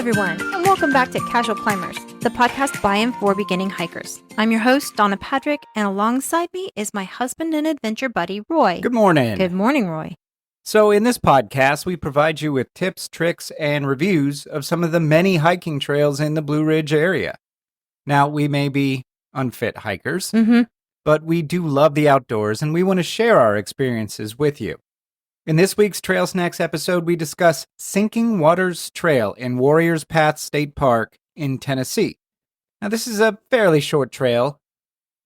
everyone, and welcome back to Casual Climbers, the podcast by and for beginning hikers. I'm your host, Donna Patrick, and alongside me is my husband and adventure buddy, Roy. Good morning. Good morning, Roy. So in this podcast, we provide you with tips, tricks, and reviews of some of the many hiking trails in the Blue Ridge area. Now, we may be unfit hikers, but we do love the outdoors, and we want to share our experiences with you. In this week's Trail Snacks episode, we discuss Sinking Waters Trail in Warriors Path State Park in Tennessee. Now, this is a fairly short trail,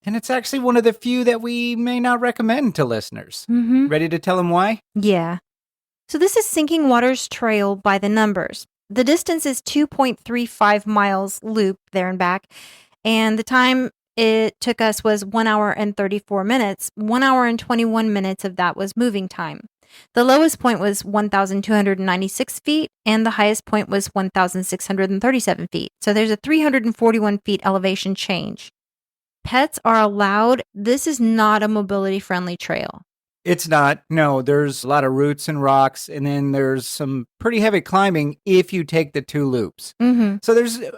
and it's actually one of the few that we may not recommend to listeners. Ready to tell them why? Yeah. So this is Sinking Waters Trail by the numbers. The distance is 2.35 miles loop there and back, and the time it took us was 1 hour and 34 minutes. 1 hour and 21 minutes of that was moving time. The lowest point was 1,296 feet, and the highest point was 1,637 feet. So there's a 341 feet elevation change. Pets are allowed. This is not a mobility-friendly trail. It's not. No, there's a lot of roots and rocks, and then there's some pretty heavy climbing if you take the two loops. So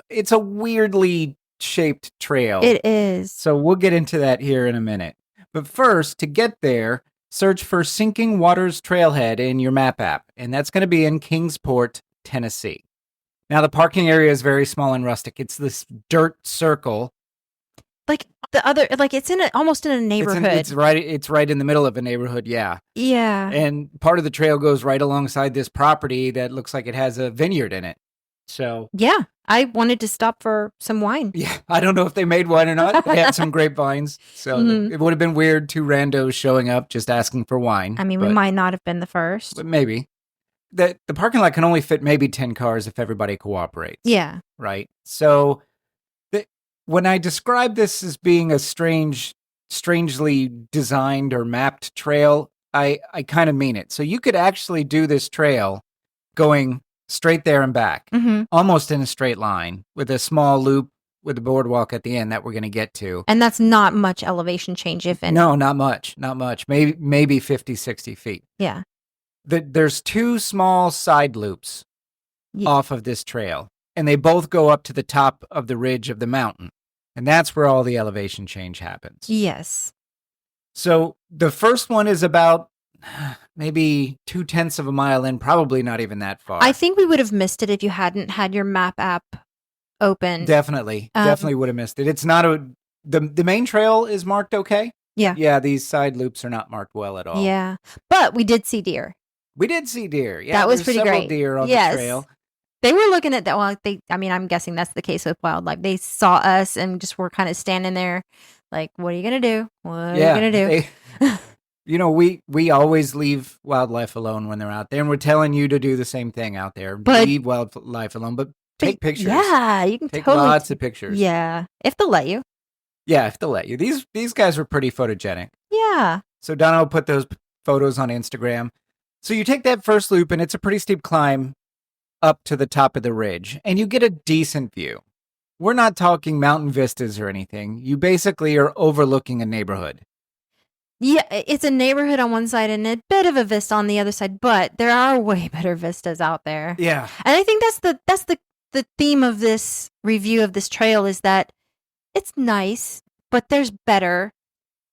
it's a weirdly shaped trail. It is. So we'll get into that here in a minute. But first, to get there, search for Sinking Waters Trailhead in your map app, and that's going to be in Kingsport, Tennessee. Now, the parking area is very small and rustic. It's this dirt circle. Like the other, like it's almost in a neighborhood. It's right in the middle of a neighborhood, yeah. Yeah. And part of the trail goes right alongside this property that looks like it has a vineyard in it. So yeah, I wanted to stop for some wine. Yeah, I don't know if they made wine or not. They had some grapevines. So it would have been weird, two randos showing up just asking for wine. I mean, we might not have been the first. But maybe. The parking lot can only fit maybe 10 cars if everybody cooperates. Yeah. Right? So when I describe this as being a strangely designed or mapped trail, I kind of mean it. So you could actually do this trail going straight there and back, almost in a straight line, with a small loop with a boardwalk at the end that we're going to get to. And that's not much elevation change, if any. No, not much. Maybe 50, 60 feet. Yeah. There's two small side loops off of this trail, and they both go up to the top of the ridge of the mountain. And that's where all the elevation change happens. Yes. So the first one is about maybe 0.2 of a mile in, probably not even that far. I think we would have missed it if you hadn't had your map app open. Definitely would have missed it. It's not the main trail is marked okay. Yeah. Yeah, these side loops are not marked well at all. Yeah. But we did see deer. We did see deer. Yeah, that was pretty great. Deer on the trail. They were looking at that. Well, I'm guessing that's the case with wildlife. They saw us and just were kind of standing there like, what are you going to do? What are you going to do? We always leave wildlife alone when they're out there, and we're telling you to do the same thing out there. Leave wildlife alone, but take pictures. Yeah, you can take totally lots of pictures. Yeah, if they'll let you. Yeah, if they'll let you. These guys were pretty photogenic. Yeah. So Donna will put those photos on Instagram. So you take that first loop, and it's a pretty steep climb up to the top of the ridge, and you get a decent view. We're not talking mountain vistas or anything. You basically are overlooking a neighborhood. Yeah, it's a neighborhood on one side and a bit of a vista on the other side, but there are way better vistas out there. Yeah. And I think that's the theme of this review of this trail is that it's nice, but there's better.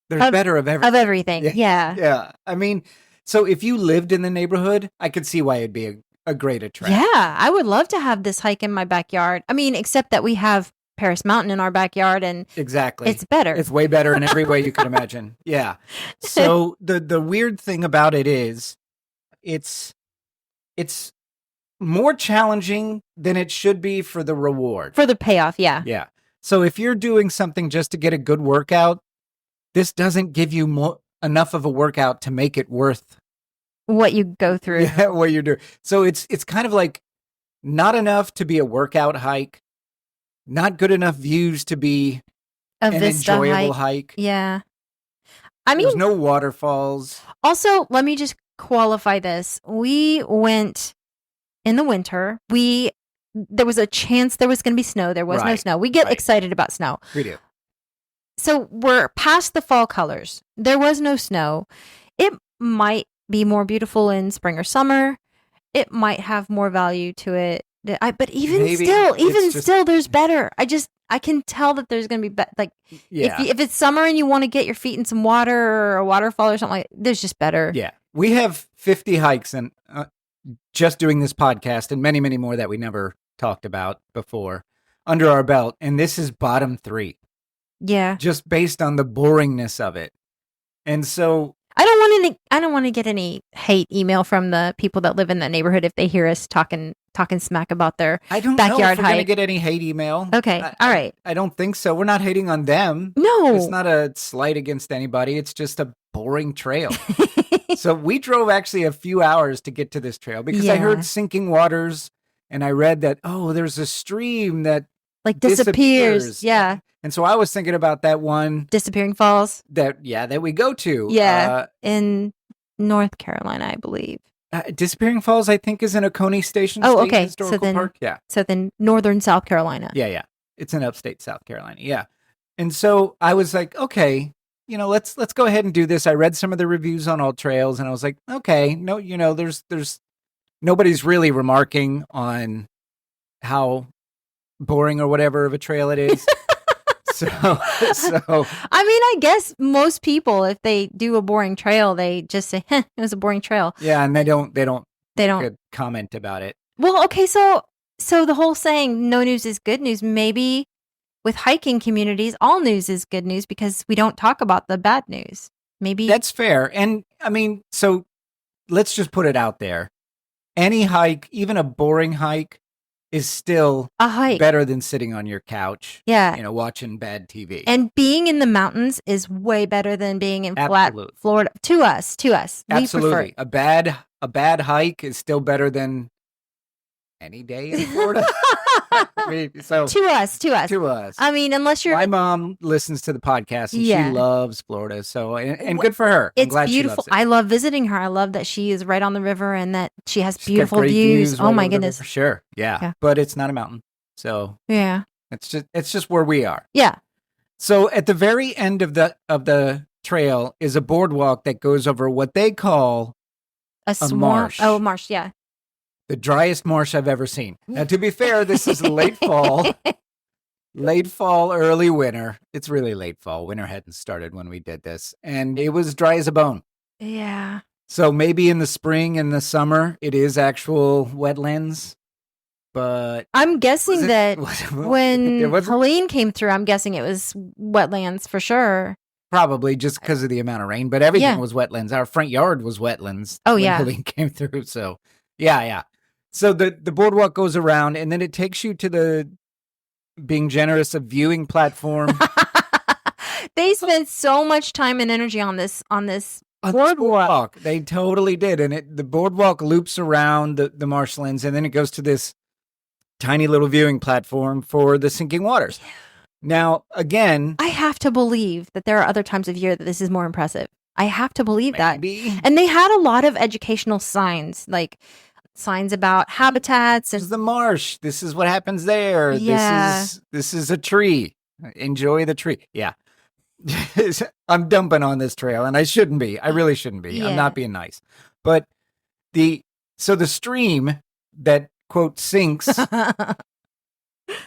There's better of everything. Yeah. Yeah. I mean, so if you lived in the neighborhood, I could see why it'd be a great attraction. Yeah, I would love to have this hike in my backyard. I mean, except that we have Paris Mountain in our backyard, and exactly, it's better. It's way better in every way you could imagine. Yeah. So the weird thing about it is, it's more challenging than it should be for the reward, for the payoff. Yeah. Yeah. So if you're doing something just to get a good workout, this doesn't give you enough of a workout to make it worth what you go through. Yeah, what you're doing. So it's kind of like not enough to be a workout hike, not good enough views to be an enjoyable hike. Yeah. I mean, there's no waterfalls. Also, let me just qualify this. We went in the winter. There was a chance there was going to be snow. There was no snow. We get excited about snow. We do. So we're past the fall colors. There was no snow. It might be more beautiful in spring or summer. It might have more value to it But even Maybe still, it's just- there's better. I can tell that there's going to be like, Yeah. if it's summer and you want to get your feet in some water or a waterfall or something like, there's just better. Yeah. We have 50 hikes and just doing this podcast and many, many more that we never talked about before under our belt. And this is bottom 3. Yeah. Just based on the boringness of it. And so I don't want to get any hate email from the people that live in that neighborhood if they hear us talking smack about their I don't know backyard if we're going to hike. get any hate email. Okay. All right. I don't think so. We're not hating on them. No. It's not a slight against anybody. It's just a boring trail. So we drove actually a few hours to get to this trail because I heard sinking waters and I read that, there's a stream that like disappears. Yeah. And so I was thinking about that one. Disappearing Falls. That we go to. Yeah. In North Carolina, I believe. Disappearing Falls, I think, is in Oconee Station State okay. Historical Park. Yeah. So then northern South Carolina. Yeah. It's in upstate South Carolina. Yeah. And so I was like, okay, let's go ahead and do this. I read some of the reviews on All Trails and I was like, okay, no, there's nobody's really remarking on how boring or whatever of a trail it is. So I mean, I guess most people, if they do a boring trail, they just say, it was a boring trail. Yeah, and they don't comment about it. Well, okay, so the whole saying, no news is good news, maybe with hiking communities, all news is good news because we don't talk about the bad news. Maybe that's fair. And I mean, so let's just put it out there. Any hike, even a boring hike, is still a hike better than sitting on your couch. Yeah. Watching bad TV. And being in the mountains is way better than being in flat Florida. To us. Absolutely. A bad hike is still better than any day in Florida. So to us. I mean, unless you're my mom listens to the podcast and she loves Florida. So and good for her. It's glad beautiful. She loves it. I love visiting her. I love that she is right on the river and that she has beautiful views. Oh my goodness. For sure. Yeah. But it's not a mountain. So yeah. It's just where we are. Yeah. So at the very end of the trail is a boardwalk that goes over what they call a marsh. Oh, marsh, yeah. The driest marsh I've ever seen. Now, to be fair, this is late fall, early winter. It's really late fall. Winter hadn't started when we did this, and it was dry as a bone. Yeah. So maybe in the spring and the summer, it is actual wetlands, but I'm guessing that when Helene came through, I'm guessing it was wetlands for sure. Probably just because of the amount of rain, but everything was wetlands. Our front yard was wetlands. Oh, when yeah. Helene came through. So, yeah. So the boardwalk goes around and then it takes you to the, being generous, a viewing platform. They spent so much time and energy on this boardwalk. They totally did. And the boardwalk loops around the marshlands and then it goes to this tiny little viewing platform for the sinking waters. Yeah. Now, again, I have to believe that there are other times of year that this is more impressive. I have to believe maybe. that. And they had a lot of educational signs, like signs about habitats. This is the marsh. This is what happens there. Yeah. This is a tree. Enjoy the tree. Yeah. I'm dumping on this trail and I shouldn't be. I really shouldn't be. Yeah. I'm not being nice. But the stream that quote sinks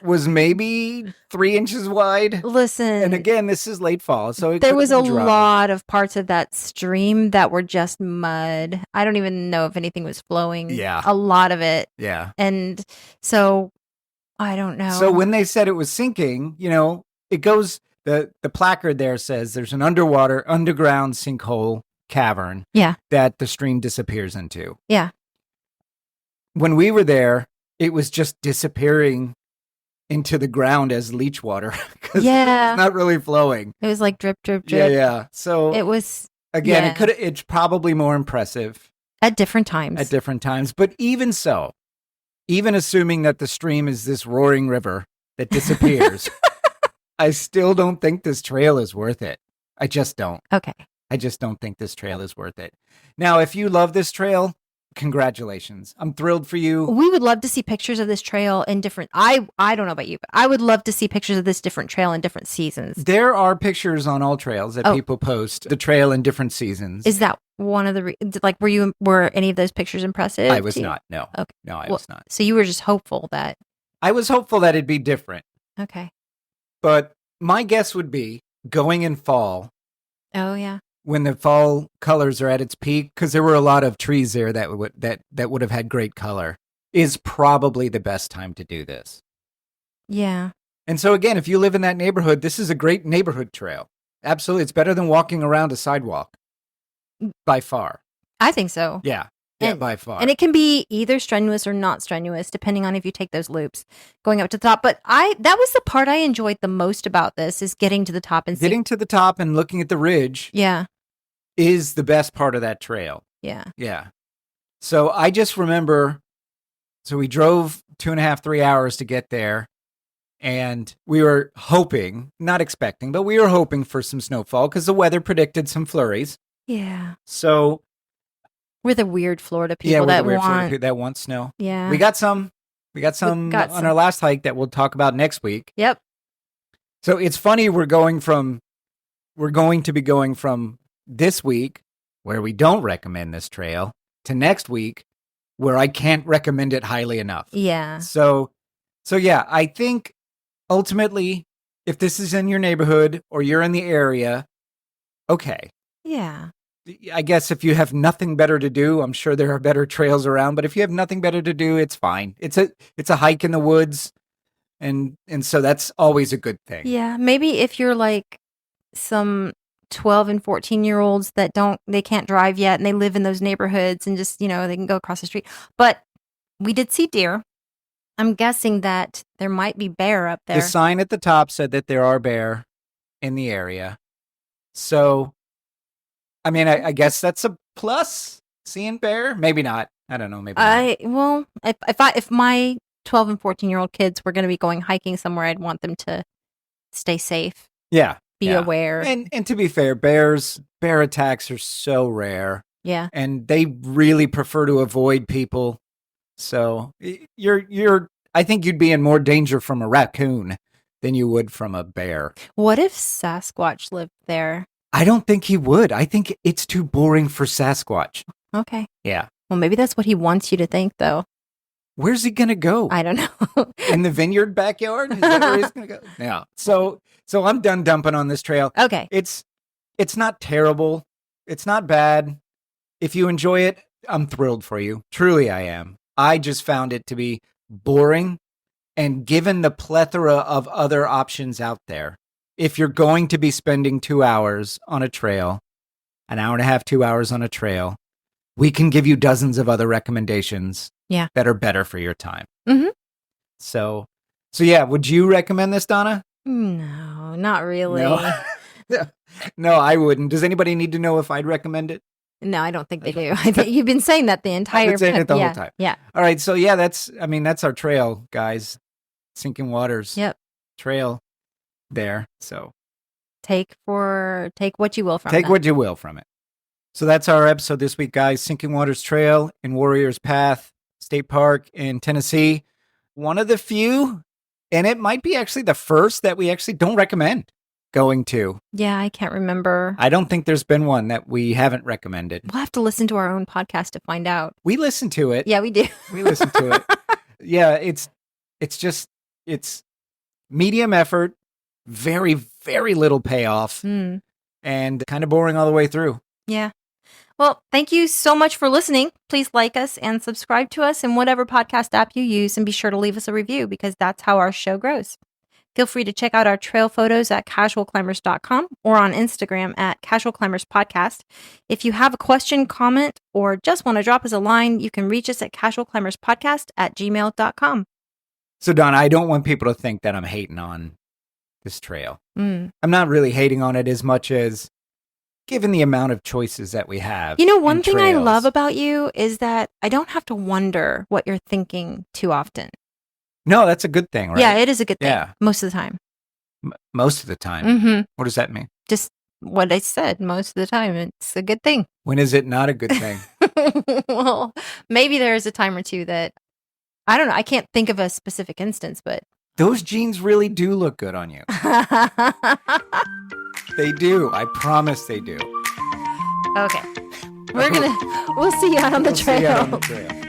was maybe 3 inches wide. Listen. And again, this is late fall. So there was a lot of parts of that stream that were just mud. I don't even know if anything was flowing. Yeah. A lot of it. Yeah. And so I don't know. So when they said it was sinking, it goes, the placard there says there's an underground sinkhole cavern. Yeah. That the stream disappears into. Yeah. When we were there, it was just disappearing into the ground as leach water. It's not really flowing. It was like drip, drip, drip. Yeah. So it was, again, it's probably more impressive at different times. But even so, even assuming that the stream is this roaring river that disappears, I still don't think this trail is worth it. I just don't. Okay. I just don't think this trail is worth it. Now, if you love this trail, congratulations. I'm thrilled for you. We would love to see pictures of this trail in different. I don't know about you, but I would love to see pictures of this different trail in different seasons. There are pictures on All Trails that people post the trail in different seasons. Is that one of the like? Were any of those pictures impressive? I was not. No. Okay. No, I was not. So you were just hopeful that. I was hopeful that it'd be different. Okay. But my guess would be going in fall. Oh yeah. When the fall colors are at its peak, because there were a lot of trees there that would have had great color, is probably the best time to do this. Yeah. And so again, if you live in that neighborhood, this is a great neighborhood trail. Absolutely. It's better than walking around a sidewalk. By far. I think so. Yeah. Yeah, by far. And it can be either strenuous or not strenuous, depending on if you take those loops going up to the top. But that was the part I enjoyed the most about this, is getting to the top and getting to the top and looking at the ridge. Yeah. Is the best part of that trail. Yeah. Yeah. So I just remember, so we drove 2.5, 3 hours to get there, and we were hoping, not expecting, but we were hoping for some snowfall because the weather predicted some flurries. Yeah. So we're the weird Florida people that want snow. Yeah. We got some on our last hike that we'll talk about next week. Yep. So it's funny, we're going to be going from this week, where we don't recommend this trail, to next week, where I can't recommend it highly enough. Yeah. So yeah, I think ultimately, if this is in your neighborhood or you're in the area, okay. Yeah. I guess if you have nothing better to do, I'm sure there are better trails around, but if you have nothing better to do, it's fine. It's a hike in the woods, and so that's always a good thing. Yeah, maybe if you're like some 12 and 14-year-olds that they can't drive yet and they live in those neighborhoods and just, they can go across the street. But we did see deer. I'm guessing that there might be bear up there. The sign at the top said that there are bear in the area. So, I mean, I guess that's a plus, seeing bear. Maybe not. I don't know. Maybe not. Well, if my 12 and 14-year-old kids were going to be going hiking somewhere, I'd want them to stay safe. Yeah. Be aware. And to be fair, bear attacks are so rare. Yeah. And they really prefer to avoid people. So I think you'd be in more danger from a raccoon than you would from a bear. What if Sasquatch lived there? I don't think he would. I think it's too boring for Sasquatch. Okay. Yeah. Well, maybe that's what he wants you to think, though. Where's he going to go? I don't know. In the vineyard backyard? Is that where he's going to go? Yeah. So I'm done dumping on this trail. Okay. It's not terrible. It's not bad. If you enjoy it, I'm thrilled for you. Truly, I am. I just found it to be boring. And given the plethora of other options out there, if you're going to be spending 2 hours on a trail, an hour and a half, 2 hours on a trail, we can give you dozens of other recommendations that are better for your time. Mm-hmm. So yeah, would you recommend this, Donna? No, not really. No, I wouldn't. Does anybody need to know if I'd recommend it? No, I don't think they do. I think you've been saying that the entire time. I've been saying it the whole time. Yeah. All right. So yeah, that's our trail, guys. Sinking Waters. Yep. Trail there. So take what you will from it. Take what you will from it. So that's our episode this week, guys. Sinking Waters Trail in Warriors Path State Park in Tennessee. One of the few, and it might be actually the first that we actually don't recommend going to. Yeah, I can't remember. I don't think there's been one that we haven't recommended. We'll have to listen to our own podcast to find out. We listen to it. Yeah, we do. We listen to it. Yeah, it's medium effort, very, very little payoff, and kind of boring all the way through. Yeah. Well, thank you so much for listening. Please like us and subscribe to us in whatever podcast app you use, and be sure to leave us a review because that's how our show grows. Feel free to check out our trail photos at casualclimbers.com or on Instagram at Casual Climbers Podcast. If you have a question, comment, or just want to drop us a line, you can reach us at casualclimberspodcast@gmail.com. So, Donna, I don't want people to think that I'm hating on this trail. I'm not really hating on it as much as given the amount of choices that we have. One thing I love about you is that I don't have to wonder what you're thinking too often. No, that's a good thing, right? Yeah, it is a good thing. Yeah. Most of the time. Most of the time? Mm-hmm. What does that mean? Just what I said. Most of the time. It's a good thing. When is it not a good thing? Well, maybe there is a time or two that I don't know. I can't think of a specific instance, but those jeans really do look good on you. They do. I promise they do. Okay. We'll see you out on the trail. See you out on the trail.